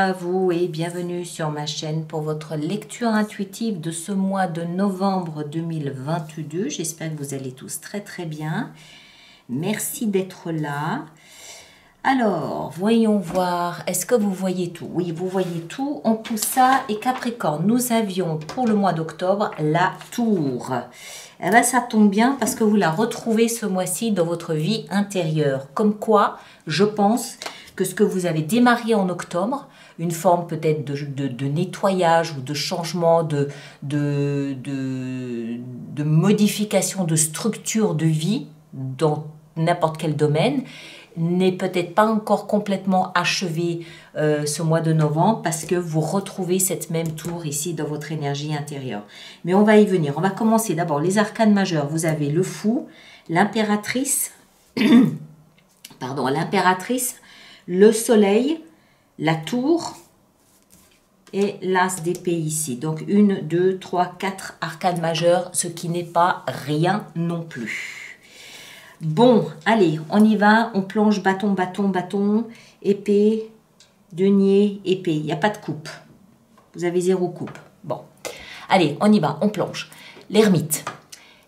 à vous et bienvenue sur ma chaîne pour votre lecture intuitive de ce mois de novembre 2022. J'espère que vous allez tous très très bien. Merci d'être là. Alors, voyons voir, est-ce que vous voyez tout? Oui, vous voyez tout. On pousse ça et Capricorne, nous avions pour le mois d'octobre la tour. Eh bien, ça tombe bien parce que vous la retrouvez ce mois-ci dans votre vie intérieure. Comme quoi, je pense que ce que vous avez démarré en octobre, une forme peut-être de nettoyage ou de changement, de modification de structure de vie dans n'importe quel domaine, n'est peut-être pas encore complètement achevé ce mois de novembre parce que vous retrouvez cette même tour ici dans votre énergie intérieure. Mais on va y venir. On va commencer d'abord les arcanes majeurs. Vous avez le fou, l'impératrice, pardon, l'impératrice, le soleil, la tour et l'as d'épée ici. Donc 1, 2, 3, 4 arcanes majeures, ce qui n'est pas rien non plus. Bon, allez, on y va, on plonge bâton, bâton, bâton, épée, denier, épée. Il n'y a pas de coupe. Vous avez 0 coupe. Bon, allez, on y va, on plonge. L'ermite.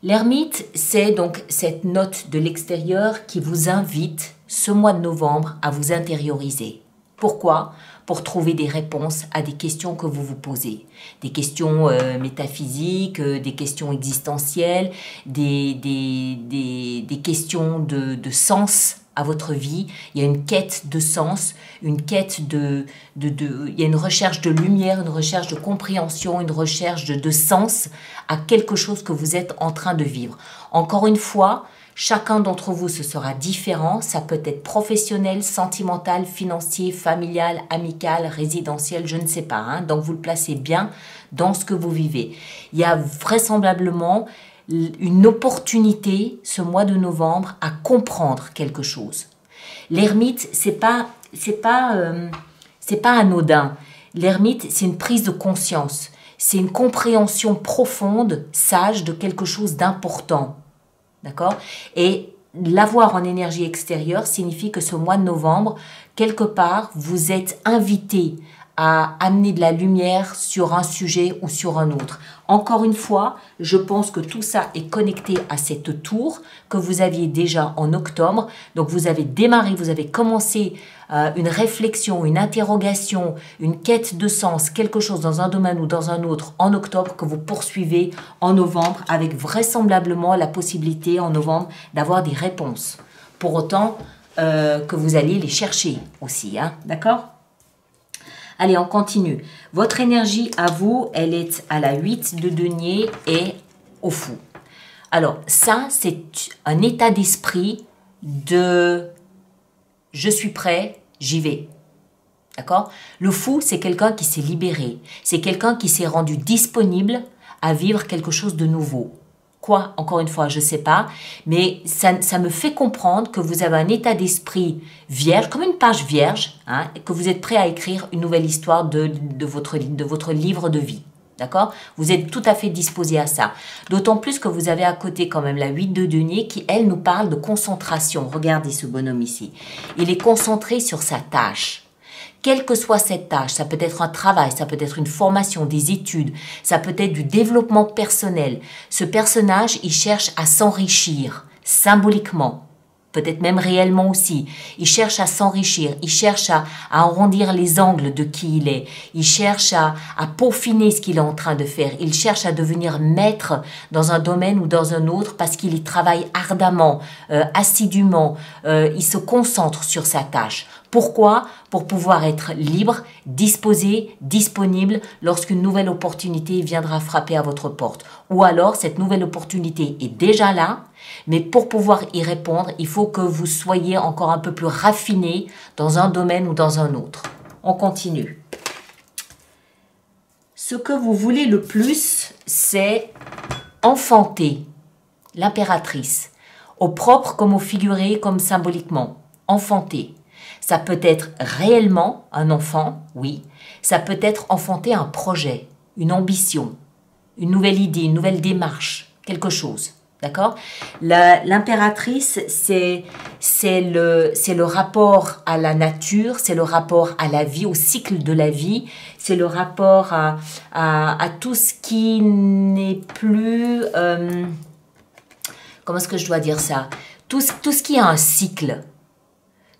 L'ermite, c'est donc cette note de l'extérieur qui vous invite ce mois de novembre à vous intérioriser. Pourquoi ? Pour trouver des réponses à des questions que vous vous posez. Des questions métaphysiques, des questions existentielles, des questions de sens à votre vie. Il y a une quête de sens, une quête il y a une recherche de lumière, une recherche de compréhension, une recherche de sens à quelque chose que vous êtes en train de vivre. Encore une fois, chacun d'entre vous, ce sera différent. Ça peut être professionnel, sentimental, financier, familial, amical, résidentiel, je ne sais pas. Hein. Donc, vous le placez bien dans ce que vous vivez. Il y a vraisemblablement une opportunité, ce mois de novembre, à comprendre quelque chose. L'ermite, c'est pas anodin. L'ermite, c'est une prise de conscience. C'est une compréhension profonde, sage, de quelque chose d'important. D'accord? Et l'avoir en énergie extérieure signifie que ce mois de novembre, quelque part, vous êtes invité à amener de la lumière sur un sujet ou sur un autre. Encore une fois, je pense que tout ça est connecté à cette tour que vous aviez déjà en octobre. Donc, vous avez démarré, vous avez commencé une réflexion, une interrogation, une quête de sens, quelque chose dans un domaine ou dans un autre en octobre que vous poursuivez en novembre avec vraisemblablement la possibilité en novembre d'avoir des réponses. Pour autant que vous alliez les chercher aussi, hein, d'accord ? Allez, on continue. Votre énergie à vous, elle est à la 8 de denier et au fou. Alors, ça, c'est un état d'esprit de « je suis prêt, j'y vais ». D'accord? Le fou, c'est quelqu'un qui s'est libéré. C'est quelqu'un qui s'est rendu disponible à vivre quelque chose de nouveau. Quoi? Encore une fois, je ne sais pas. Mais ça me fait comprendre que vous avez un état d'esprit vierge, comme une page vierge, hein, et que vous êtes prêt à écrire une nouvelle histoire de votre livre de vie. D'accord? Vous êtes tout à fait disposé à ça. D'autant plus que vous avez à côté quand même la 8 de denier qui, elle, nous parle de concentration. Regardez ce bonhomme ici. Il est concentré sur sa tâche. Quelle que soit cette tâche, ça peut être un travail, ça peut être une formation, des études, ça peut être du développement personnel. Ce personnage, il cherche à s'enrichir symboliquement, peut-être même réellement aussi. Il cherche à s'enrichir, il cherche à arrondir les angles de qui il est. Il cherche à peaufiner ce qu'il est en train de faire. Il cherche à devenir maître dans un domaine ou dans un autre parce qu'il y travaille ardemment, assidûment. Il se concentre sur sa tâche. Pourquoi? Pour pouvoir être libre, disposé, disponible lorsqu'une nouvelle opportunité viendra frapper à votre porte. Ou alors, cette nouvelle opportunité est déjà là, mais pour pouvoir y répondre, il faut que vous soyez encore un peu plus raffiné dans un domaine ou dans un autre. On continue. Ce que vous voulez le plus, c'est enfanter l'impératrice, au propre comme au figuré, comme symboliquement. Enfanter. Ça peut être réellement un enfant, oui. Ça peut être enfanter un projet, une ambition, une nouvelle idée, une nouvelle démarche, quelque chose. D'accord? L'impératrice, c'est le rapport à la nature, c'est le rapport à la vie, au cycle de la vie, c'est le rapport à tout ce qui n'est plus... comment est-ce que je dois dire ça? Tout ce qui a un cycle.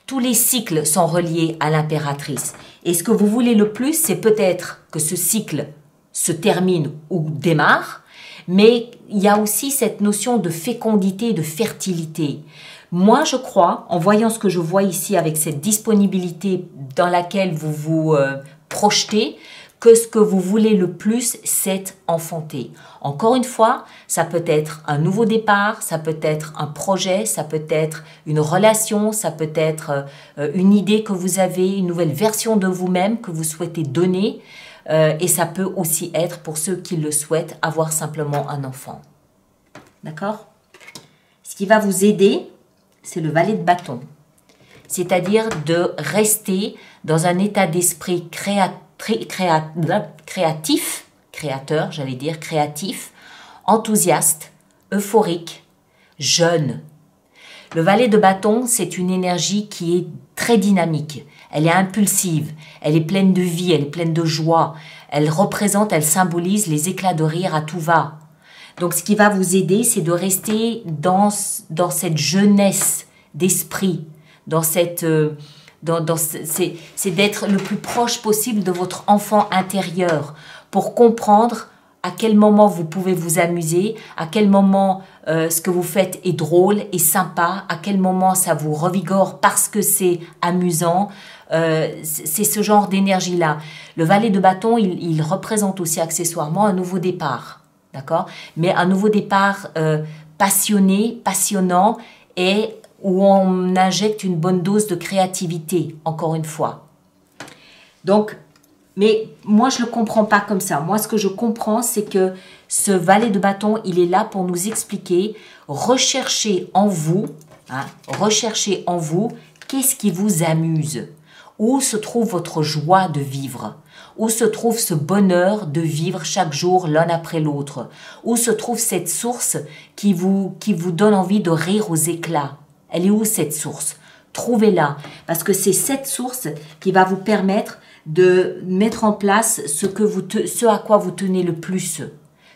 Tous les cycles sont reliés à l'impératrice. Et ce que vous voulez le plus, c'est peut-être que ce cycle se termine ou démarre, mais il y a aussi cette notion de fécondité, de fertilité. Moi, je crois, en voyant ce que je vois ici avec cette disponibilité dans laquelle vous vous projetez, que ce que vous voulez le plus, c'est enfanter. Encore une fois, ça peut être un nouveau départ, ça peut être un projet, ça peut être une relation, ça peut être une idée que vous avez, une nouvelle version de vous-même que vous souhaitez donner. Et ça peut aussi être, pour ceux qui le souhaitent, avoir simplement un enfant. D'accord? Ce qui va vous aider, c'est le valet de bâton. C'est-à-dire de rester dans un état d'esprit créatif, créateur, j'allais dire, créatif, enthousiaste, euphorique, jeune. Le valet de bâton, c'est une énergie qui est très dynamique. Elle est impulsive, elle est pleine de vie, elle est pleine de joie. Elle représente, elle symbolise les éclats de rire à tout va. Donc, ce qui va vous aider, c'est de rester dans cette jeunesse d'esprit, c'est d'être le plus proche possible de votre enfant intérieur pour comprendre à quel moment vous pouvez vous amuser, à quel moment ce que vous faites est drôle et sympa, à quel moment ça vous revigore parce que c'est amusant. C'est ce genre d'énergie-là. Le valet de bâton, il représente aussi accessoirement un nouveau départ, d'accord? Mais un nouveau départ passionné, passionnant et où on injecte une bonne dose de créativité, encore une fois. Donc, mais moi, je ne le comprends pas comme ça. Moi, ce que je comprends, c'est que ce valet de bâton, il est là pour nous expliquer, recherchez en vous, qu'est-ce qui vous amuse? Où se trouve votre joie de vivre? Où se trouve ce bonheur de vivre chaque jour l'un après l'autre? Où se trouve cette source qui vous donne envie de rire aux éclats? Elle est où cette source? Trouvez-la, parce que c'est cette source qui va vous permettre de mettre en place ce à quoi vous tenez le plus,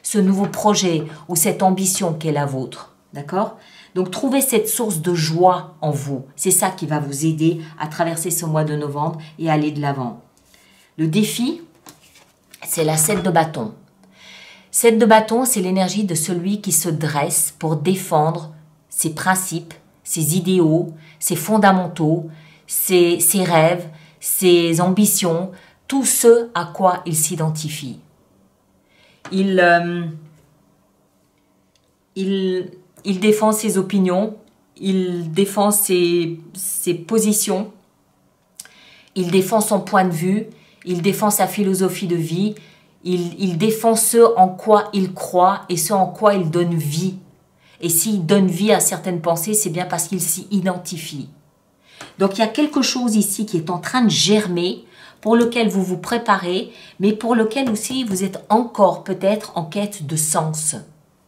ce nouveau projet ou cette ambition qui est la vôtre. D'accord? Donc, trouvez cette source de joie en vous. C'est ça qui va vous aider à traverser ce mois de novembre et aller de l'avant. Le défi, c'est la 7 de bâton. 7 de bâton, c'est l'énergie de celui qui se dresse pour défendre ses principes, ses idéaux, ses fondamentaux, ses rêves, ses ambitions, tout ce à quoi il s'identifie. Il défend ses opinions, il défend ses positions, il défend son point de vue, il défend sa philosophie de vie, il défend ce en quoi il croit et ce en quoi il donne vie. Et s'il donne vie à certaines pensées, c'est bien parce qu'il s'y identifie. Donc il y a quelque chose ici qui est en train de germer, pour lequel vous vous préparez, mais pour lequel aussi vous êtes encore peut-être en quête de sens.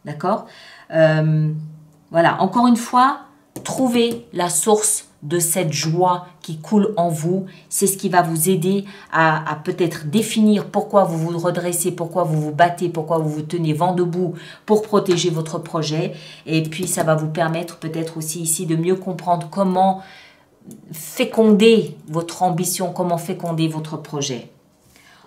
D'accord? Voilà, encore une fois, trouvez la source de cette joie qui coule en vous. C'est ce qui va vous aider à peut-être définir pourquoi vous vous redressez, pourquoi vous vous battez, pourquoi vous vous tenez vent debout pour protéger votre projet. Et puis, ça va vous permettre peut-être aussi ici de mieux comprendre comment féconder votre ambition, comment féconder votre projet.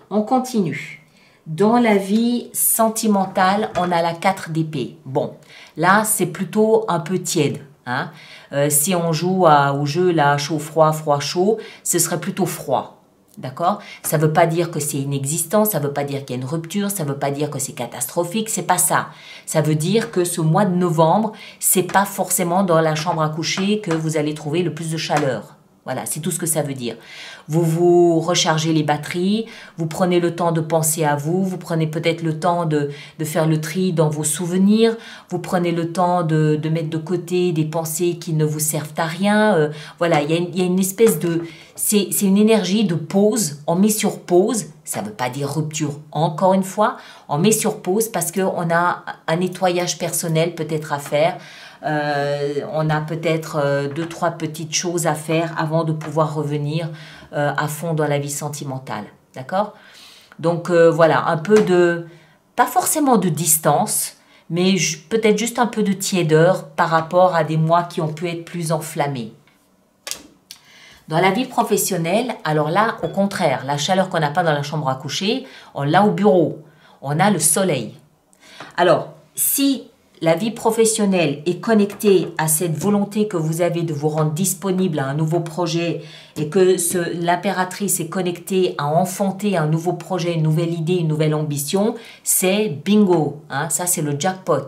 On continue. Dans la vie sentimentale, on a la 4 d'épée. Bon, là, c'est plutôt un peu tiède. Hein? Si on joue au jeu là, chaud-froid, froid-chaud, ce serait plutôt froid. D'accord? Ça ne veut pas dire que c'est inexistant, ça ne veut pas dire qu'il y a une rupture, ça ne veut pas dire que c'est catastrophique, c'est pas ça. Ça veut dire que ce mois de novembre, c'est pas forcément dans la chambre à coucher que vous allez trouver le plus de chaleur. Voilà, c'est tout ce que ça veut dire. Vous vous rechargez les batteries, vous prenez le temps de penser à vous, vous prenez peut-être le temps de faire le tri dans vos souvenirs, vous prenez le temps de mettre de côté des pensées qui ne vous servent à rien. Voilà, il y a une espèce de... C'est une énergie de pause, on met sur pause, ça ne veut pas dire rupture, encore une fois, on met sur pause parce qu'on a un nettoyage personnel peut-être à faire. On a peut-être 2-3 petites choses à faire avant de pouvoir revenir à fond dans la vie sentimentale. D'accord? Donc voilà, un peu de, pas forcément de distance, mais peut-être juste un peu de tiédeur par rapport à des mois qui ont pu être plus enflammés. Dans la vie professionnelle, alors là, au contraire, la chaleur qu'on n'a pas dans la chambre à coucher, on l'a au bureau. On a le soleil. Alors, si la vie professionnelle est connectée à cette volonté que vous avez de vous rendre disponible à un nouveau projet et que l'impératrice est connectée à enfanter un nouveau projet, une nouvelle idée, une nouvelle ambition, c'est bingo. Hein, ça, c'est le jackpot.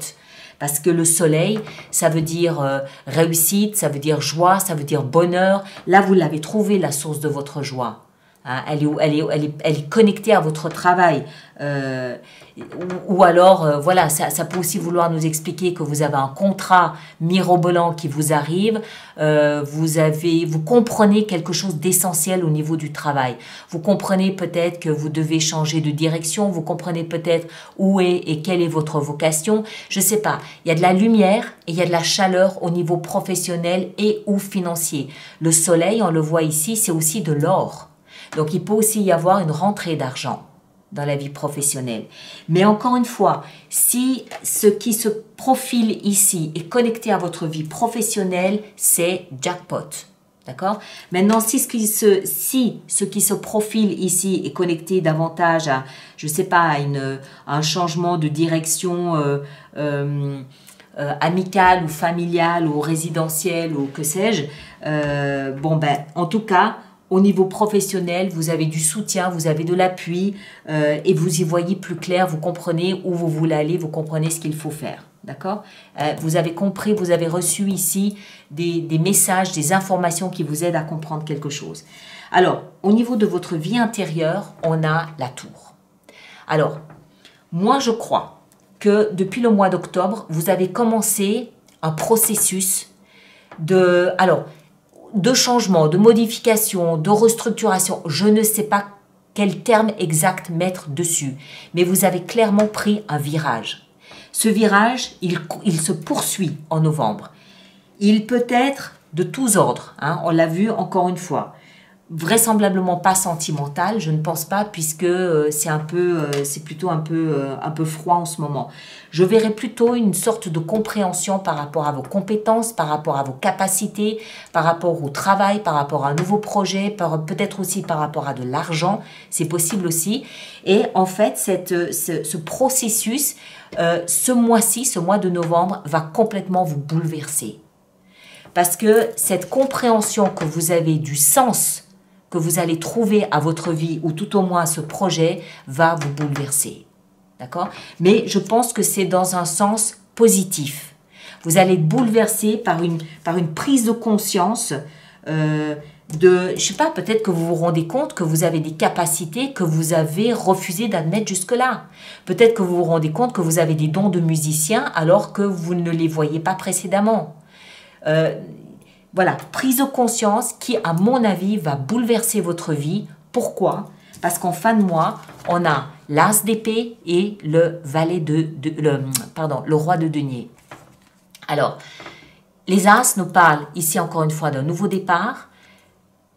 Parce que le soleil, ça veut dire réussite, ça veut dire joie, ça veut dire bonheur. Là, vous l'avez trouvé, la source de votre joie. Hein, elle est connectée à votre travail. Ou alors, voilà, ça peut aussi vouloir nous expliquer que vous avez un contrat mirobolant qui vous arrive. Vous comprenez quelque chose d'essentiel au niveau du travail. Vous comprenez peut-être que vous devez changer de direction. Vous comprenez peut-être où est et quelle est votre vocation. Je ne sais pas. Il y a de la lumière et il y a de la chaleur au niveau professionnel et ou financier. Le soleil, on le voit ici, c'est aussi de l'or. Donc, il peut aussi y avoir une rentrée d'argent dans la vie professionnelle. Mais encore une fois, si ce qui se profile ici est connecté à votre vie professionnelle, c'est jackpot. D'accord? Maintenant, si ce qui se profile ici est connecté davantage à, je ne sais pas, à un changement de direction amicale ou familiale ou résidentielle ou que sais-je, en tout cas, au niveau professionnel, vous avez du soutien, vous avez de l'appui et vous y voyez plus clair, vous comprenez où vous voulez aller, vous comprenez ce qu'il faut faire. D'accord? Vous avez compris, vous avez reçu ici des messages, des informations qui vous aident à comprendre quelque chose. Alors, au niveau de votre vie intérieure, on a la tour. Alors, moi je crois que depuis le mois d'octobre, vous avez commencé un processus de changement, de modification, de restructuration. Je ne sais pas quel terme exact mettre dessus, mais vous avez clairement pris un virage. Ce virage, il se poursuit en novembre. Il peut être de tous ordres, hein, on l'a vu encore une fois. Vraisemblablement pas sentimental, je ne pense pas, puisque c'est plutôt un peu froid en ce moment. Je verrais plutôt une sorte de compréhension par rapport à vos compétences, par rapport à vos capacités, par rapport au travail, par rapport à un nouveau projet, peut-être aussi par rapport à de l'argent, c'est possible aussi. Et en fait, ce processus, ce mois-ci, ce mois de novembre, va complètement vous bouleverser. Parce que cette compréhension que vous avez du sens que vous allez trouver à votre vie, ou tout au moins à ce projet, va vous bouleverser. D'accord? Mais je pense que c'est dans un sens positif. Vous allez être bouleversé par une prise de conscience je sais pas, peut-être que vous vous rendez compte que vous avez des capacités que vous avez refusé d'admettre jusque-là. Peut-être que vous vous rendez compte que vous avez des dons de musicien alors que vous ne les voyez pas précédemment. Voilà, prise de conscience qui, à mon avis, va bouleverser votre vie. Pourquoi? Parce qu'en fin de mois, on a l'as d'épée et le roi de denier. Alors, les as nous parlent ici encore une fois d'un nouveau départ.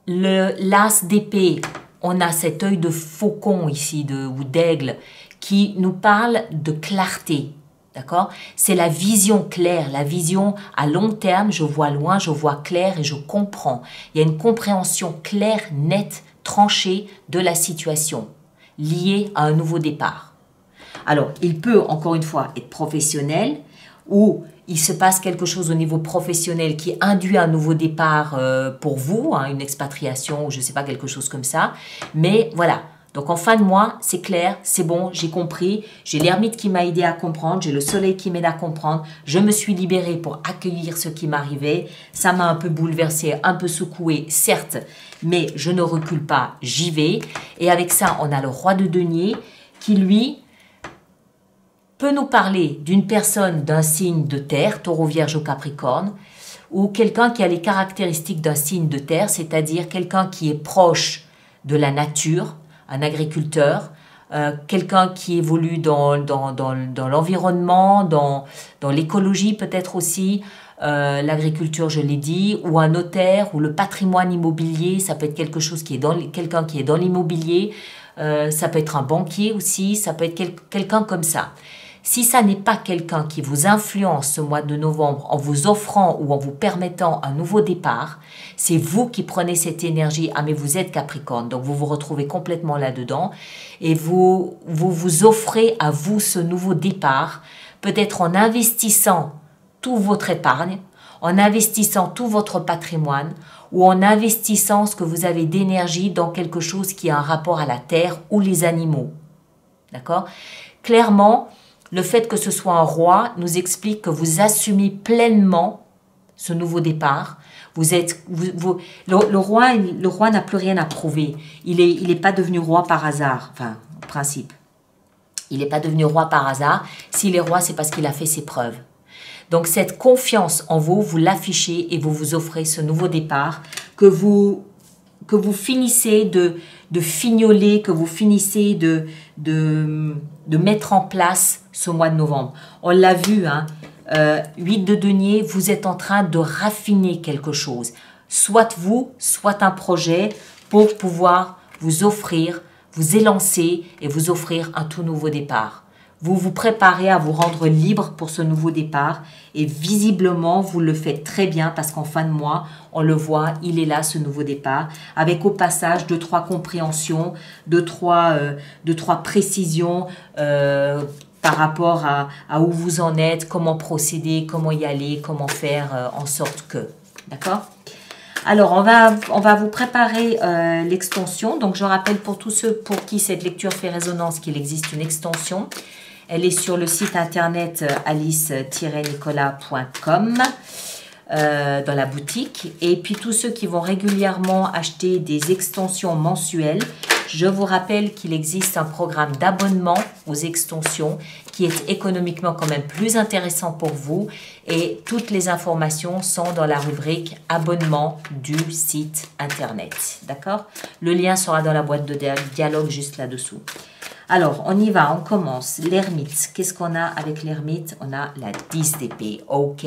L'as d'épée, on a cet œil de faucon ici, ou d'aigle, qui nous parle de clarté. D'accord? C'est la vision claire, la vision à long terme, je vois loin, je vois clair et je comprends. Il y a une compréhension claire, nette, tranchée de la situation, liée à un nouveau départ. Alors, il peut, encore une fois, être professionnel ou il se passe quelque chose au niveau professionnel qui induit un nouveau départ pour vous, hein, une expatriation ou je ne sais pas, quelque chose comme ça. Mais voilà, Donc en fin de mois, c'est clair, c'est bon, j'ai compris, j'ai l'ermite qui m'a aidé à comprendre, j'ai le soleil qui m'aide à comprendre, je me suis libérée pour accueillir ce qui m'arrivait, ça m'a un peu bouleversée, un peu secouée, certes, mais je ne recule pas, j'y vais. Et avec ça, on a le roi de denier qui, lui, peut nous parler d'une personne d'un signe de terre, taureau, vierge ou capricorne, ou quelqu'un qui a les caractéristiques d'un signe de terre, c'est-à-dire quelqu'un qui est proche de la nature, un agriculteur, quelqu'un qui évolue dans l'environnement, dans l'écologie peut-être aussi, l'agriculture je l'ai dit, ou un notaire, ou le patrimoine immobilier, ça peut être quelque chose qui est quelqu'un qui est dans l'immobilier, ça peut être un banquier aussi, ça peut être quelqu'un comme ça. Si ça n'est pas quelqu'un qui vous influence ce mois de novembre en vous offrant ou en vous permettant un nouveau départ, c'est vous qui prenez cette énergie. Ah mais vous êtes Capricorne, donc vous vous retrouvez complètement là-dedans et vous offrez à vous ce nouveau départ, peut-être en investissant toute votre épargne, en investissant tout votre patrimoine ou en investissant ce que vous avez d'énergie dans quelque chose qui a un rapport à la terre ou les animaux. D'accord ? Clairement, le fait que ce soit un roi nous explique que vous assumez pleinement ce nouveau départ. Le roi n'a plus rien à prouver. Il est pas devenu roi par hasard, enfin, en principe. Il n'est pas devenu roi par hasard. S'il est roi, c'est parce qu'il a fait ses preuves. Donc, cette confiance en vous, vous l'affichez et vous vous offrez ce nouveau départ que vous finissez de fignoler, que vous finissez de mettre en place ce mois de novembre. On l'a vu, hein, 8 de denier, vous êtes en train de raffiner quelque chose. Soit vous, soit un projet pour pouvoir vous offrir, vous élancer et vous offrir un tout nouveau départ. Vous vous préparez à vous rendre libre pour ce nouveau départ et visiblement, vous le faites très bien parce qu'en fin de mois, on le voit, il est là ce nouveau départ avec au passage 2-3 compréhensions, 2-3 précisions par rapport à où vous en êtes, comment procéder, comment y aller, comment faire en sorte que. D'accord ? Alors, on va vous préparer l'extension. Donc, je rappelle pour tous ceux pour qui cette lecture fait résonance qu'il existe une extension. Elle est sur le site internet alice-nicolas.com dans la boutique. Et puis, tous ceux qui vont régulièrement acheter des extensions mensuelles, je vous rappelle qu'il existe un programme d'abonnement aux extensions qui est économiquement quand même plus intéressant pour vous. Et toutes les informations sont dans la rubrique abonnement du site internet. D'accord ? Le lien sera dans la boîte de dialogue juste là-dessous. Alors, on y va, on commence. L'ermite. Qu'est-ce qu'on a avec l'ermite? On a la 10 d'épée. Ok.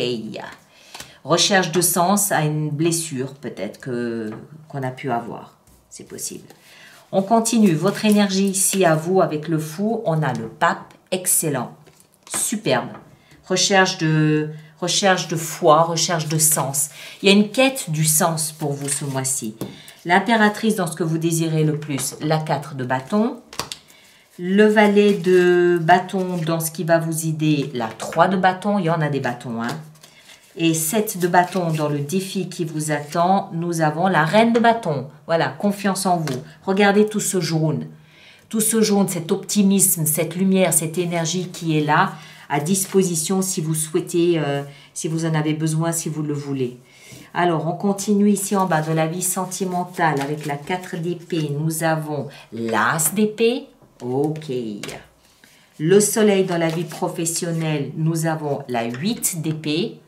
Recherche de sens à une blessure, peut-être, qu'on a pu avoir. C'est possible. On continue. Votre énergie ici à vous avec le fou. On a le pape. Excellent. Superbe. Recherche de foi, recherche de sens. Il y a une quête du sens pour vous ce mois-ci. L'impératrice dans ce que vous désirez le plus. La 4 de bâton. Le valet de bâton dans ce qui va vous aider. La 3 de bâton. Il y en a des bâtons, hein. Et 7 de bâton dans le défi qui vous attend. Nous avons la reine de bâton. Voilà, confiance en vous. Regardez tout ce jaune. Tout ce jaune, cet optimisme, cette lumière, cette énergie qui est là, à disposition si vous souhaitez, si vous en avez besoin, si vous le voulez. Alors, on continue ici en bas de la vie sentimentale avec la 4 d'épée. Nous avons l'as d'épée. Ok. Le soleil dans la vie professionnelle, nous avons la 8 d'épée.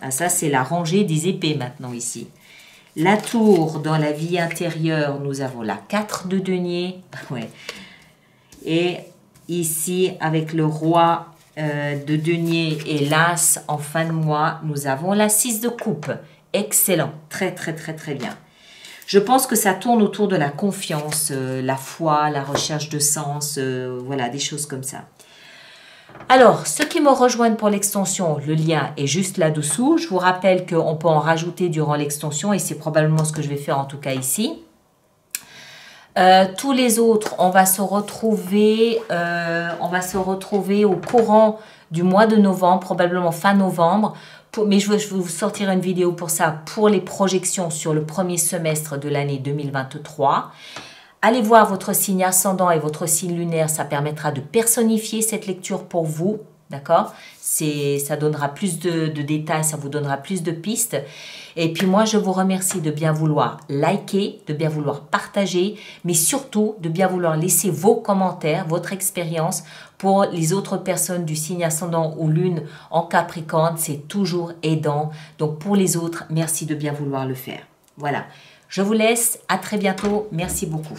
Ah, ça, c'est la rangée des épées maintenant ici. La tour dans la vie intérieure, nous avons la 4 de denier. Ouais. Et ici, avec le roi de denier et l'as en fin de mois, nous avons la 6 de coupe. Excellent. Très, très, très, très bien. Je pense que ça tourne autour de la confiance, la foi, la recherche de sens, voilà, des choses comme ça. Alors, ceux qui me rejoignent pour l'extension, le lien est juste là-dessous. Je vous rappelle qu'on peut en rajouter durant l'extension et c'est probablement ce que je vais faire en tout cas ici. Tous les autres, on va se retrouver au courant du mois de novembre, probablement fin novembre. Mais je vais vous sortir une vidéo pour ça, pour les projections sur le premier semestre de l'année 2023. allez voir votre signe ascendant et votre signe lunaire, ça permettra de personnifier cette lecture pour vous, d'accord? Ça donnera plus de détails, ça vous donnera plus de pistes. Et puis moi, je vous remercie de bien vouloir liker, de bien vouloir partager, mais surtout de bien vouloir laisser vos commentaires, votre expérience pour les autres personnes du signe ascendant ou lune en Capricorne. C'est toujours aidant. Donc pour les autres, merci de bien vouloir le faire. Voilà. Je vous laisse. À très bientôt. Merci beaucoup.